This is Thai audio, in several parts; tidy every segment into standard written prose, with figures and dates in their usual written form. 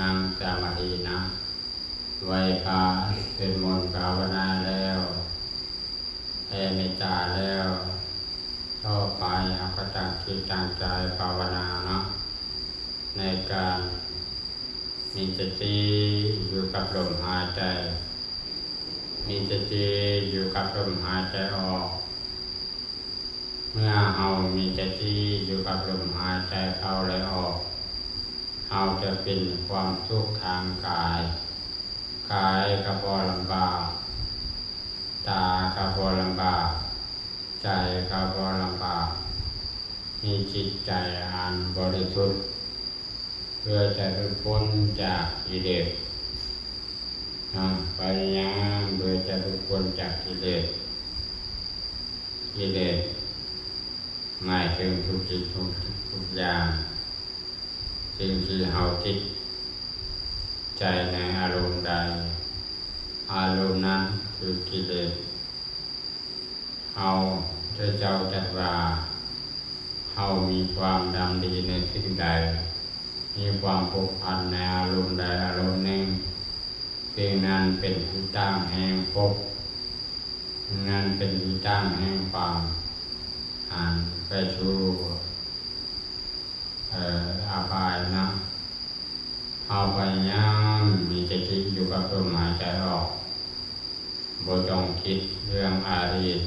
นั่งสมาธินะไหว้พระสวดมนต์ภาวนาแล้วแผ่เมตตาแล้วต่อไปเราก็ตั้งจิตตั้งใจภาวนาเนาะในการมีสติอยู่กับลมหายใจมีสติอยู่กับลมหายใจออกเมื่อเรามีสติอยู่กับลมหายใจเข้าและออกเราจะเป็นความทุกข์ทางกายก็บ่ลำบากตาก็บ่ลำบากใจก็บ่ลำบากมีจิตใจอันบริสุทธิ์เพื่อจะหลุดพ้นจากกิเลสพยายามโดยจะหลุดพ้นจากกิเลสหมายถึงทุกจิตทุกอย่างสิ่งที่เราติดใจในอารมณ์ใดอารมณ์นั้นคือกิเลสเราพระเจ้าตรัสว่าเรามีความดำดีในสิ่งใดมีความผูกพันในอารมณ์ใดอารมณ์หนึ่งสิ่งนั้นเป็นที่ตั้งแห่งภพนั้นเป็นที่ตั้งแห่งความไปสู่อาบายนะเอาพยายามมีสติอยู่กับลมหายใจออกบ่ต้องคิดเรื่องอดีต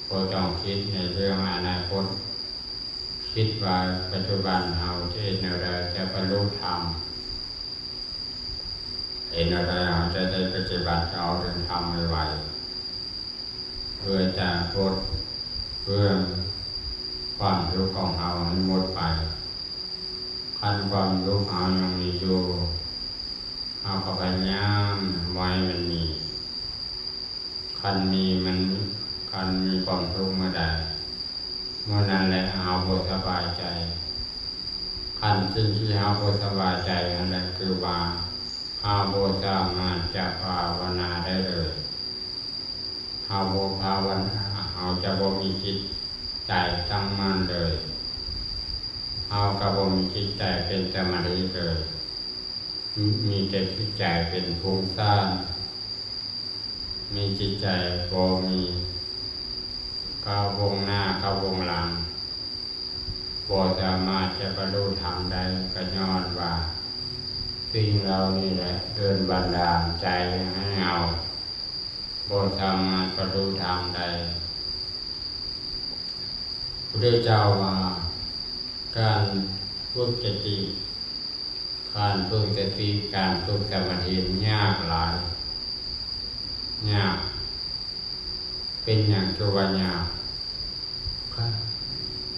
บ่ต้องคิดในเรื่องอนาคตคิดว่าปัจจุบันเราจะเห็นอะไรจะบรรลุธรรมเห็นอะไรเราจะได้ปฏิบัติเอาถึงธรรมไวๆเพื่อจะลดเพื่อความทุกข์ของเราให้หมดไปคันความทุกข์เรายังมีอยู่เราก็พยายามไว้มันมีคันมีความทุกข์เมื่อใดเมื่อนั้นแหละเราบ่สบายใจคันสิ่งที่เราบ่สบายใจนั่นแหละคือว่าเราบ่สามารถจะภาวนาได้เลยเราบ่ภาวนาเราจะบ่มีจิตใจตั้งมั่นเลยเราก็บ่มีจิตใจเป็นสมาธิเลยมีแต่จิตใจเป็นฟุ้งซ่านมีจิตใจบ่มีก้าววงหน้าก้าววงหลังบ่สามารถจะบรรลุธรรมได้ก็ย้อนว่าสิ่งเรานี่แหละเดินบันดาลใจให้เอาบ่สามารถบรรลุธรรมได้พระเจ้าว่าการฝึกสติการฝึกสมาธิยากหลายยากเป็นอย่างตัวยาก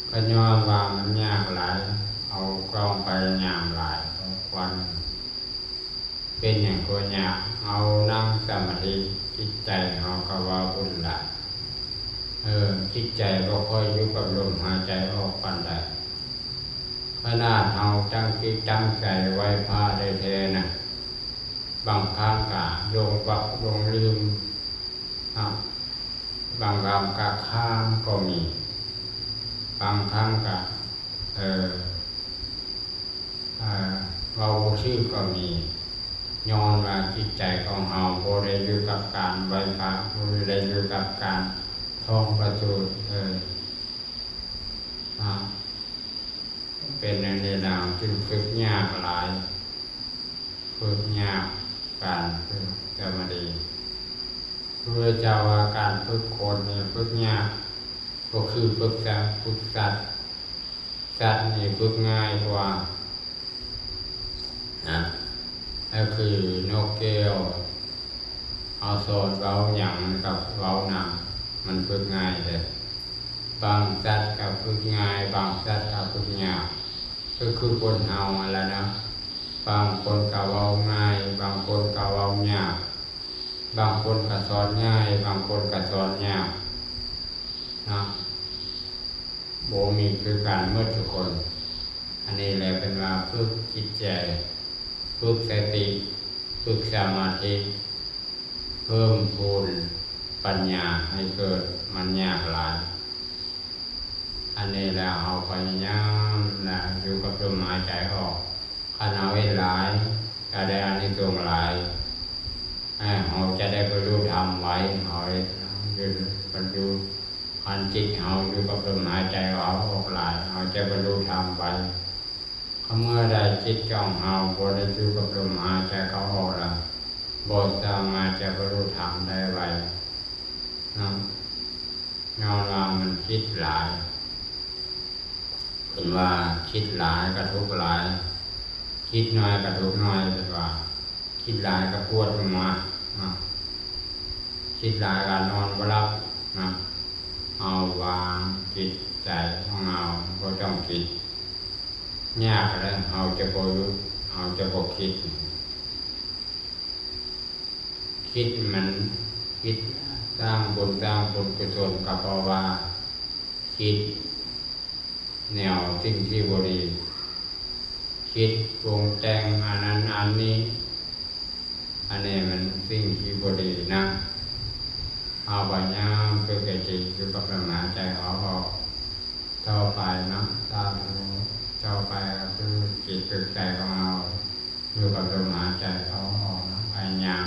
ก็ย้อนว่ามันยากหลายเอากล้องไปยามหลายวันเป็นอย่างตัวยากเอานั่งสมาธิจิตใจเราก็ว่าบุญหลายจิตใจบ่ค่อยอยู่กับลมหายใจออกปานใดขนาดเราตั้งจิตตั้งใจไว้พาได้แท้นะบางครั้งก็ลงลืมบางครั้งก็ข้ามก็มีบางครั้งก็เว้าบ่ชื่อก็มีย้อนว่าจิตใจของเราบ่ได้อยู่กับการไหว้พระบ่ได้อยู่กับการท่องประสูตรเป็นในแนวจึงฝึกยากหลายฝึกยากการฝึกสมาธิพระเจ้าว่าการฝึกคนเนี่ยฝึกยากก็คือฝึกสัตว์นี่ฝึกง่ายกว่าก็คือนกแก้วเอาสอนเว้าหยังกับเว้าหนังมันฝึกง่ายเลยบางสัตว์ก็ฝึกง่ายบางสัตว์ก็ฝึกยากก็คือคนเฮาอะไรนะบางคนก็เว้าง่ายบางคนก็เว้ายากบางคนก็สอนง่ายบางคนก็สอนยากนะบ่มีคือกันหมดทุกคนอันนี้แหละเป็นว่าฝึกจิตใจฝึกสติฝึกสมาธิเพิ่มพูนปัญญาให้เกิดมันยากหลายอันนี้แล้วเอาพยายามอยู่กับลมหายใจออก ขันเอาเวลหลายจะได้อานิสงส์หลายเราจะได้บรรลุธรรมไว้เราอยู่บรรลุขันจิตเราอยู่กับลมหายใจเราออกหลายเราจะบรรลุธรรมไว้เมื่อได้จิตของเราบริสุทธิ์กับลมหายใจเขาออกแล้วบ่สามารถจะบรรลุธรรมได้ไวนะเงาเรามันคิดหลายเป็นว่าคิดหลายก็ทุกข์หลายคิดน้อยก็ทุกข์น้อยเป็นว่าคิดหลายก็ปวดมานะคิดหลายก็นอนบ่หลับนะเอาวางจิตใจของเราบ่ต้องคิดยากเลยเอาจะบ่รู้เอาจะบ่คิดมันคิดสร้างบุญกุศลก็เพราะว่าคิดแนวสิ่งที่บ่ดีคิดปรุงแต่งอันนั้นอันนี้อันนี้มันสิ่งที่บ่ดีนะเอาปัญญาเพื่อแก่จิตอยู่กับลมหายใจออกต่อไปนะต่อไปก็คือจิตกับใจของเราอยู่กับลมหายใจออกปัญญา